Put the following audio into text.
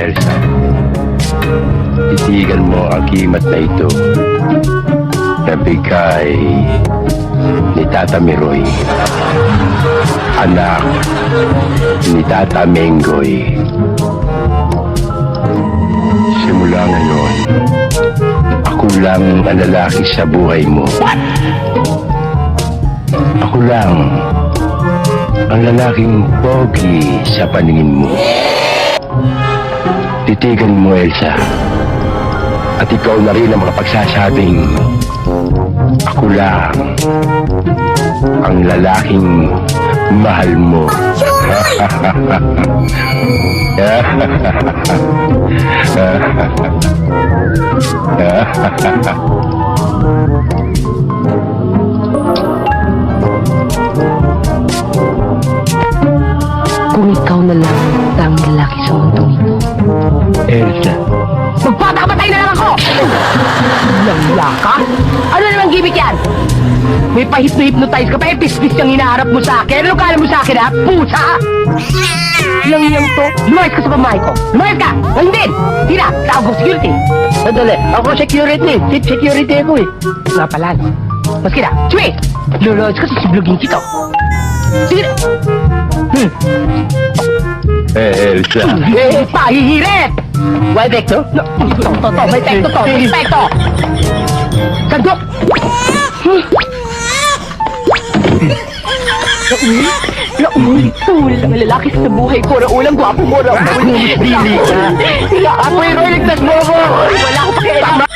Elsa, titigan mo ang kimat na ito na bigay ni Tata Miroy, anak ni Tata Menggoy. Simula ngayon, ako lang ang lalaki sa buhay mo. Ako lang ang lalaking pogi sa paningin mo. Titigan mo, Elsa. At ikaw na rin ang makapagsasabing ako lang ang lalaking mahal mo. Kung ikaw na lang ang lalaki sa mundong ito, Elsa, magpapakamatay na lang ako! Langla ka? Ano namang gimmick yan? May pahip-hypnotize ka pa, pistis yung hinaharap mo sa akin. Ano kala mo sa akin, ha? Pusa! Lang yan to. Lumayas ka sa pamahay ko. Lumayas ka! Ngayon din! Tira, tawag ko security. Sandali, ako security. Seat security ako eh. Nga pala, no? Maski na, sweet! Lulayas ka, sisiblogin kita. Sige na. Elsa. Pahihirit! Why, Vector? No, may pekto to, may pekto! Sandok! Raul, tulad ng lalaki sa buhay ko, Raul, ang gwapo mo, Raul. Dili ka. Apoy, Roy, ligtas mo ako! Wala ko pakialam.